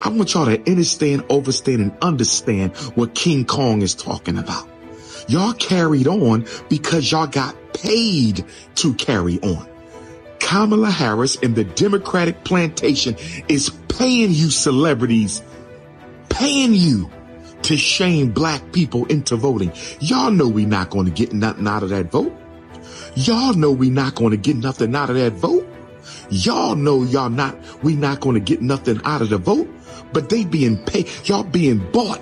I want y'all to understand, overstand, and understand what King Kong is talking about. Y'all carried on because y'all got paid to carry on. Kamala Harris and the Democratic plantation is paying you celebrities, paying you to shame black people into voting. Y'all know we not going to get nothing out of that vote. Y'all know we not going to get nothing out of that vote. Y'all know we not going to get nothing out of the vote, but they being paid. Y'all being bought.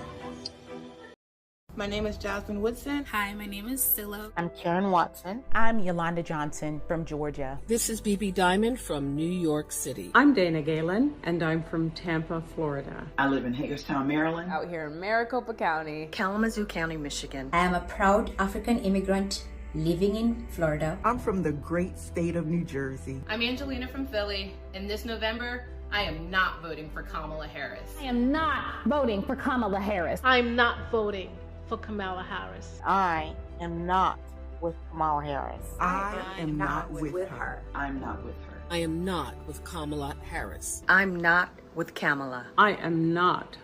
My name is Jasmine Woodson. Hi, my name is Silla. I'm Karen Watson. I'm Yolanda Johnson from Georgia. This is BB Diamond from New York City. I'm Dana Galen, and I'm from Tampa, Florida. I live in Hagerstown, Maryland. Out here in Maricopa County. Kalamazoo County, Michigan. I am a proud African immigrant living in Florida. I'm from the great state of New Jersey. I'm Angelina from Philly, and this November, I am not voting for Kamala Harris. I am not voting for Kamala Harris. I'm not voting for Kamala Harris. I am not with Kamala Harris. I am not with her. I'm not with her. I am not with Kamala Harris. I'm not with Kamala. I am not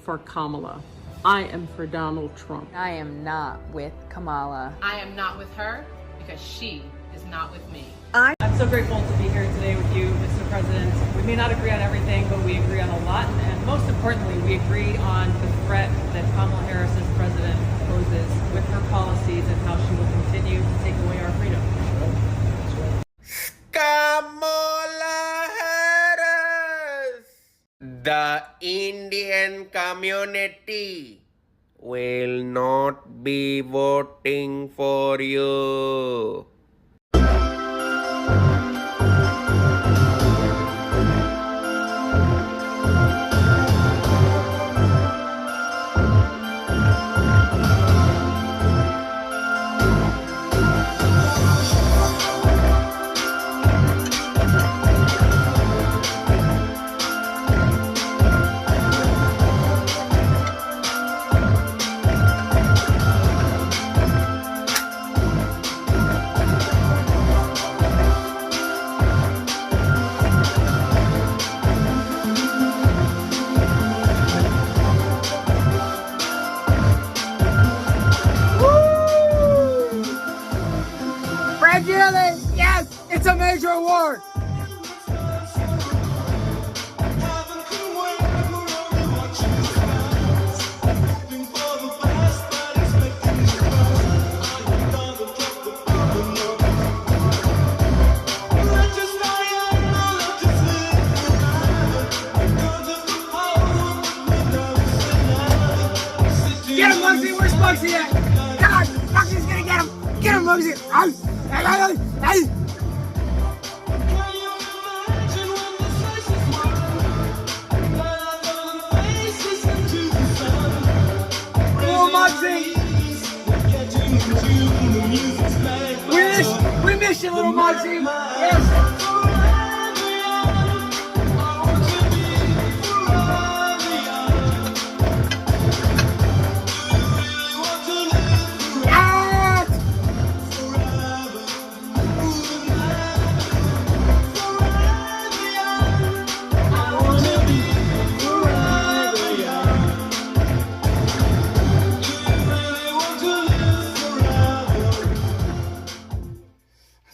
for Kamala. I am for Donald Trump. I am not with Kamala. I am not with her because she is not with me. I'm so grateful to be here today with you, Mr. President. We may not agree on everything, but we agree on a lot. And most importantly, we agree on the threat that Kamala Harris as president poses with her policies and how she will continue to take away our freedom. Kamala Harris! The Indian community will not be voting for you. Yes, it's a major award. Get him, Muggsy. Where's Muggsy at? Come on, Muggsy's gonna get him. Get him, Muggsy. Hey. Little Muggsy. We miss you, little Muggsy. Yes.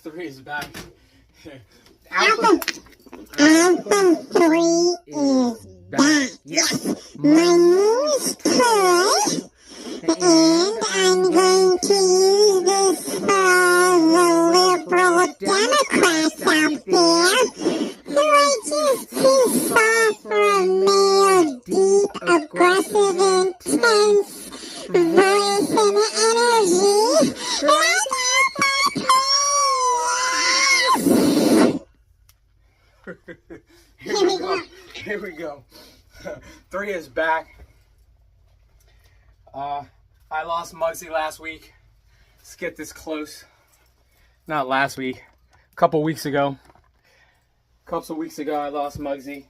Three is back. Album 3 is back. Yes. My name is Troy, and I'm going to use this for the liberal Democrats out there who I just saw for a male, deep, aggressive, intense voice and energy. Here we go. 3 is back. I lost Muggsy last week. Let's get this close. Not last week. A couple weeks ago. I lost Muggsy.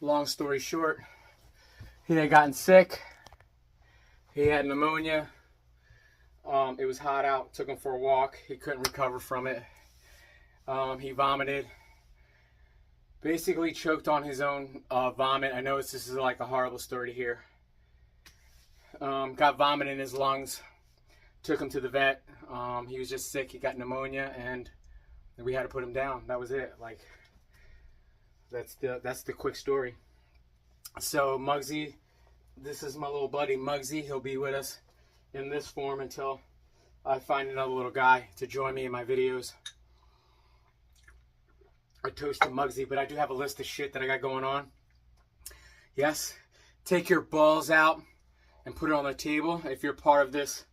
Long story short, he had gotten sick. He had pneumonia. It was hot out. Took him for a walk. He couldn't recover from it. He vomited. basically choked on his own vomit. I know this is like a horrible story to hear. Got vomit in his lungs. Took him to the vet. He was just sick. He got pneumonia, and we had to put him down. That was it. Like, that's the quick story. So Muggsy, this is my little buddy Muggsy. He'll be with us in this form until I find another little guy to join me in my videos. I toast to Muggsy, but I do have a list of shit that I got going on. Yes, take your balls out and put it on the table if you're part of this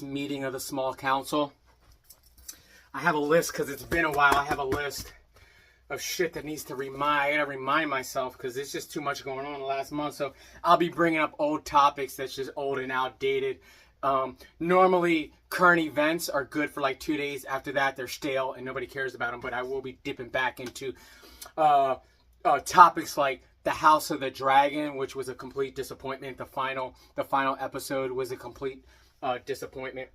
meeting of the small council. I have a list because it's been a while. I have a list of shit that needs to I gotta remind myself because there's just too much going on in the last month. So I'll be bringing up old topics that's just old and outdated. Normally current events are good for like 2 days. After that, they're stale and nobody cares about them. But I will be dipping back into topics like the House of the Dragon, which was a complete disappointment. The final episode was a complete disappointment.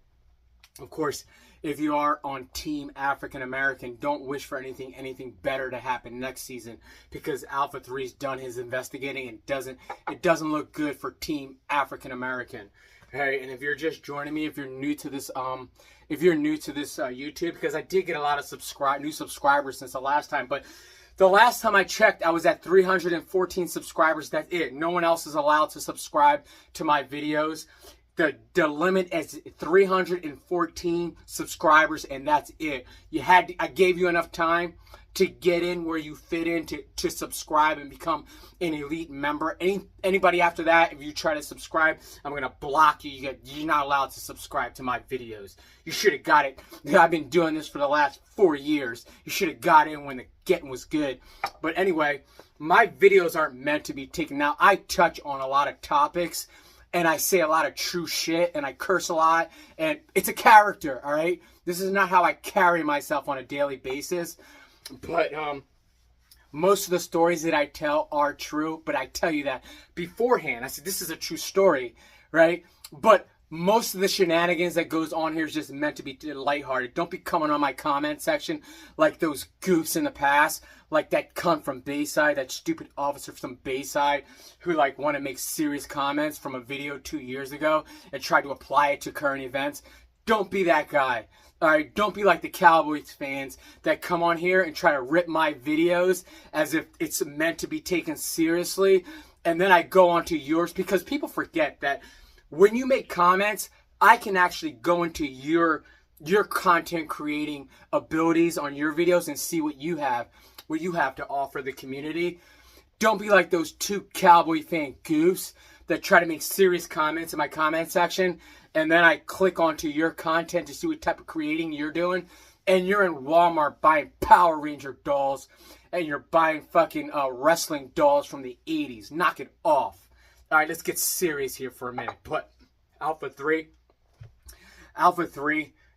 Of course, if you are on Team African American, don't wish for anything better to happen next season, because Alpha 3's done his investigating and it doesn't look good for Team African American. Hey, and if you're just joining me, if you're new to this YouTube, because I did get a lot of new subscribers since the last time, but the last time I checked, I was at 314 subscribers. That's it. No one else is allowed to subscribe to my videos. The limit is 314 subscribers, and that's it. I gave you enough time to get in where you fit in to subscribe and become an elite member. Anybody after that, if you try to subscribe, I'm gonna block you. You're not allowed to subscribe to my videos. You should have got it. I've been doing this for the last 4 years. You should have got in when the getting was good. But anyway, my videos aren't meant to be taken out. I touch on a lot of topics, and I say a lot of true shit, and I curse a lot, and it's a character, all right? This is not how I carry myself on a daily basis, but most of the stories that I tell are true, but I tell you that beforehand. I said, this is a true story, right? But most of the shenanigans that goes on here is just meant to be lighthearted. Don't be coming on my comment section like those goofs in the past, like that cunt from Bayside, that stupid officer from Bayside who like want to make serious comments from a video 2 years ago and try to apply it to current events. Don't be that guy. All right, don't be like the Cowboys fans that come on here and try to rip my videos as if it's meant to be taken seriously. And then I go onto yours, because people forget that when you make comments, I can actually go into your content creating abilities on your videos and see what you have to offer the community. Don't be like those two Cowboy fan goofs that try to make serious comments in my comment section, and then I click onto your content to see what type of creating you're doing, and you're in Walmart buying Power Ranger dolls, and you're buying fucking wrestling dolls from the 80s. Knock it off. All right, let's get serious here for a minute. But Alpha 3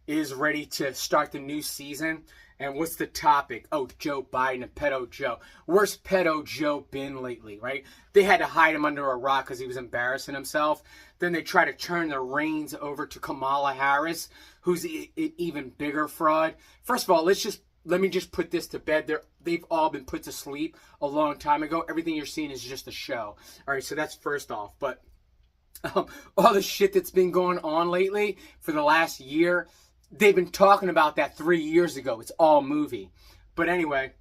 is ready to start the new season. And what's the topic? Oh, Joe Biden and Pedo Joe. Where's Pedo Joe been lately, right? They had to hide him under a rock because he was embarrassing himself. Then they try to turn the reins over to Kamala Harris, who's an even bigger fraud. First of all, let me just put this to bed. They've all been put to sleep a long time ago. Everything you're seeing is just a show. All right, so that's first off. But all the shit that's been going on lately for the last year, they've been talking about that 3 years ago. It's all movie. But anyway,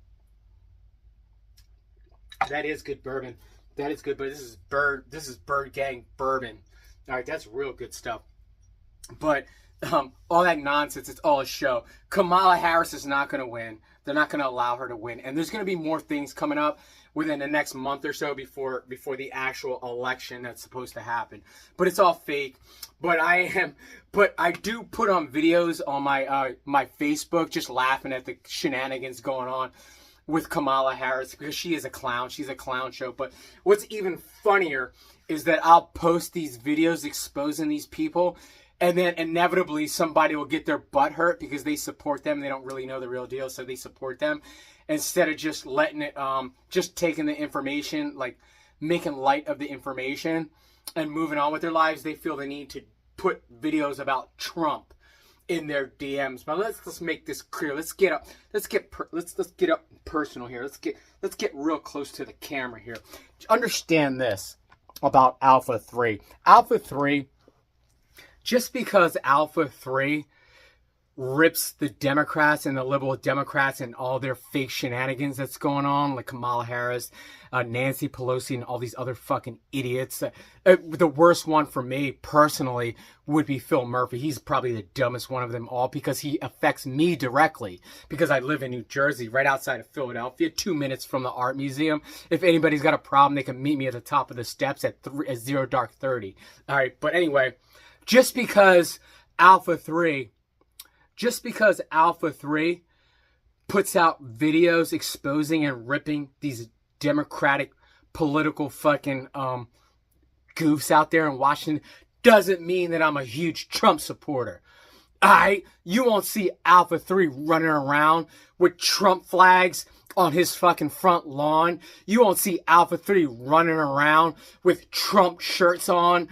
that is good bourbon. That is good, but this is Bird Gang bourbon. All right, that's real good stuff. But all that nonsense, it's all a show. Kamala Harris is not going to win. They're not going to allow her to win. And there's going to be more things coming up within the next month or so before the actual election that's supposed to happen. But it's all fake. But I do put on videos on my Facebook just laughing at the shenanigans going on with Kamala Harris, because she is a clown. She's a clown show. But what's even funnier is that I'll post these videos exposing these people, and then inevitably somebody will get their butt hurt because they support them. They don't really know the real deal, so they support them. Instead of just letting it, just taking the information, like making light of the information and moving on with their lives, they feel the need to put videos about Trump in their DMs. But let's make this clear. Let's get up personal here. Let's get real close to the camera here. Understand this about Alpha 3. Alpha 3, just because Alpha 3 rips the Democrats and the liberal Democrats and all their fake shenanigans that's going on, like Kamala Harris, Nancy Pelosi, and all these other fucking idiots. The worst one for me personally would be Phil Murphy. He's probably the dumbest one of them all because he affects me directly because I live in New Jersey, right outside of Philadelphia, 2 minutes from the art museum. If anybody's got a problem, they can meet me at the top of the steps at 0 dark 30. All right, but anyway, just because Alpha 3 puts out videos exposing and ripping these Democratic political fucking goofs out there in Washington doesn't mean that I'm a huge Trump supporter. You won't see Alpha 3 running around with Trump flags on his fucking front lawn. You won't see Alpha 3 running around with Trump shirts on,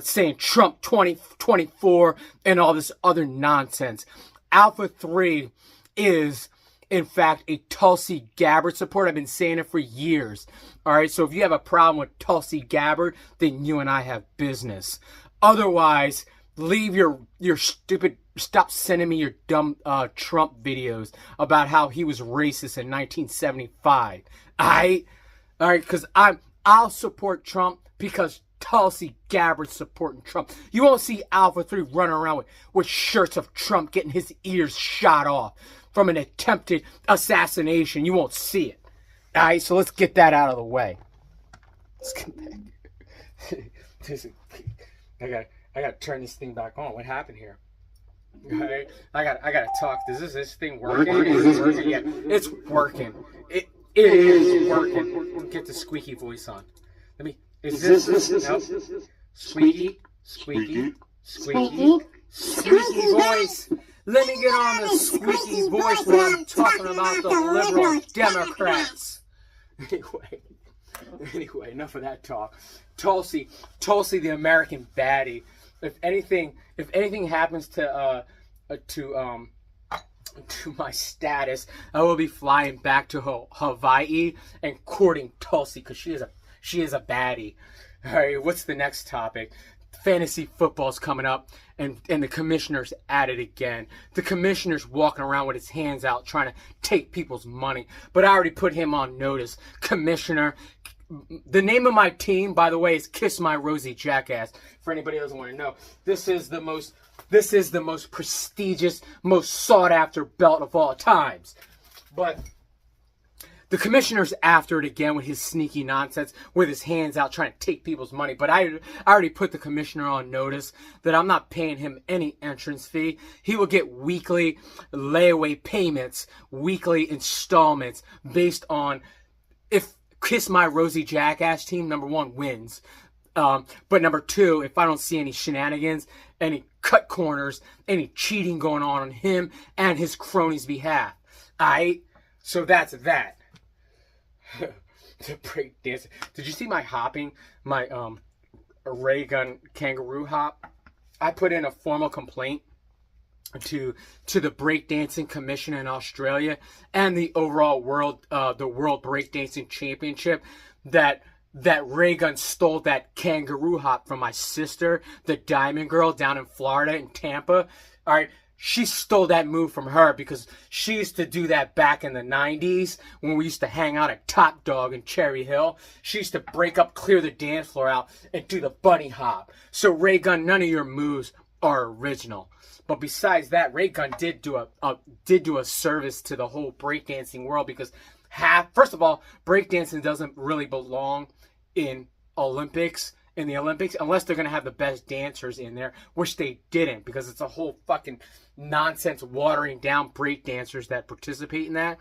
saying Trump 2024 and all this other nonsense. Alpha 3 is, in fact, a Tulsi Gabbard supporter. I've been saying it for years. All right, so if you have a problem with Tulsi Gabbard, then you and I have business. Otherwise, leave your stupid, stop sending me your dumb Trump videos about how he was racist in 1975. All right, because I'll support Trump because Tulsi Gabbard supporting Trump. You won't see Alpha 3 running around with shirts of Trump getting his ears shot off from an attempted assassination. You won't see it. All right, so let's get that out of the way. Let's get back. I got to turn this thing back on. What happened here? Okay, I got to talk. Is this thing working? Is it working? Yeah, it's working. It is working. Get the squeaky voice on. Let me. Is this no? Squeaky voice. Let me get on the squeaky voice when I'm talking about the liberal Democrats. Anyway, enough of that talk. Tulsi, the American baddie. If anything happens to my status, I will be flying back to Hawaii and courting Tulsi because she is a baddie. All right, what's the next topic? Fantasy football's coming up, and the commissioner's at it again. The commissioner's walking around with his hands out trying to take people's money. But I already put him on notice. Commissioner, the name of my team, by the way, is Kiss My Rosie Jackass. For anybody who doesn't want to know, this is the most prestigious, most sought after belt of all times. But the commissioner's after it again with his sneaky nonsense, with his hands out trying to take people's money. But I already put the commissioner on notice that I'm not paying him any entrance fee. He will get weekly layaway payments, weekly installments based on if Kiss My Rosie Jackass team, number one, wins. But number two, if I don't see any shenanigans, any cut corners, any cheating going on him and his cronies' behalf. So that's that. The break dance. Did you see my hopping? My Raygun kangaroo hop? I put in a formal complaint to the breakdancing commission in Australia and the overall world breakdancing championship that Raygun stole that kangaroo hop from my sister, the Diamond Girl down in Florida in Tampa. All right. She stole that move from her because she used to do that back in the 90s when we used to hang out at Top Dog in Cherry Hill. She used to break up, clear the dance floor out, and do the bunny hop. So Raygun, none of your moves are original. But besides that, Raygun did do a service to the whole breakdancing world because first of all, breakdancing doesn't really belong in the Olympics, unless they're going to have the best dancers in there, which they didn't because it's a whole fucking nonsense watering down break dancers that participate in that.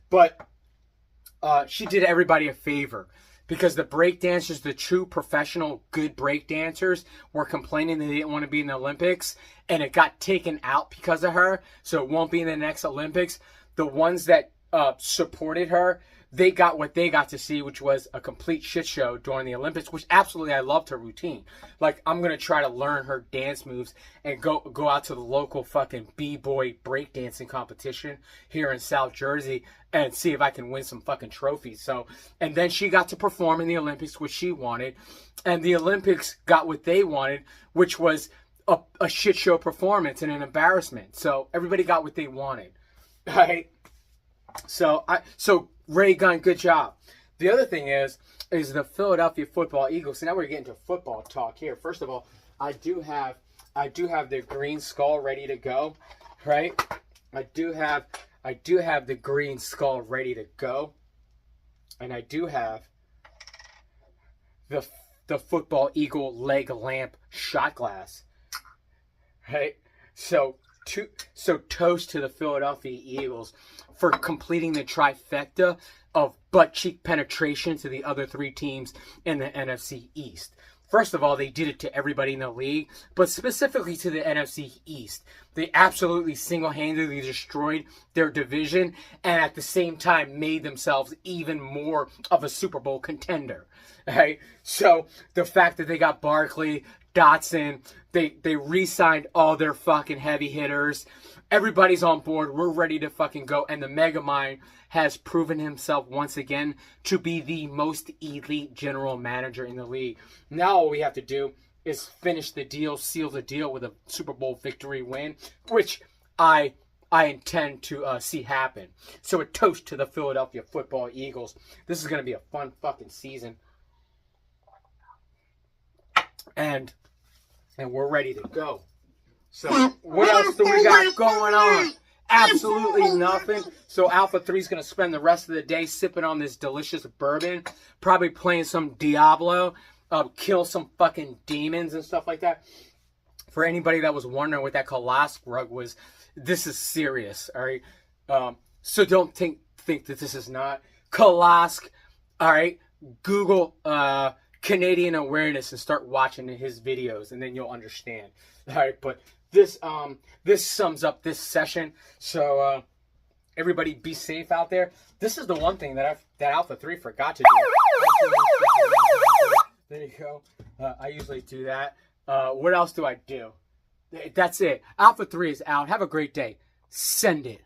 But she did everybody a favor because the break dancers, the true professional good break dancers, were complaining they didn't want to be in the Olympics, and it got taken out because of her, so it won't be in the next Olympics. The ones that supported her, they got what they got to see, which was a complete shit show during the Olympics, which absolutely I loved her routine. Like, I'm going to try to learn her dance moves and go out to the local fucking b-boy breakdancing competition here in South Jersey and see if I can win some fucking trophies. So, and then she got to perform in the Olympics, which she wanted, and the Olympics got what they wanted, which was a shit show performance and an embarrassment. So everybody got what they wanted, right? So Raygun, good job. The other thing is the Philadelphia football Eagles. So now we're getting to football talk here. First of all, I do have the green skull ready to go, right? I do have the green skull ready to go, and I do have the football eagle leg lamp shot glass, right? So toast to the Philadelphia Eagles for completing the trifecta of butt cheek penetration to the other three teams in the NFC East. First of all, they did it to everybody in the league, but specifically to the NFC East. They absolutely single-handedly destroyed their division and at the same time made themselves even more of a Super Bowl contender. Right? So the fact that they got Barkley, Dotson, they re-signed all their fucking heavy hitters. Everybody's on board. We're ready to fucking go. And the Megamind has proven himself once again to be the most elite general manager in the league. Now all we have to do is finish the deal, seal the deal with a Super Bowl victory win, which I intend to see happen. So a toast to the Philadelphia football Eagles. This is going to be a fun fucking season. And we're ready to go. So what else do we got going on? Absolutely nothing. So Alpha 3 is going to spend the rest of the day sipping on this delicious bourbon, probably playing some Diablo, kill some fucking demons and stuff like that. For anybody that was wondering what that Kalask rug was, this is serious, all right? So don't think that this is not. Kalask, all right? Google Canadian awareness and start watching his videos, and then you'll understand. All right, but this sums up this session. So everybody be safe out there. This is the one thing that Alpha 3 forgot to do. There you go. I usually do that. What else do I do? That's it. Alpha 3 is out. Have a great day. Send it.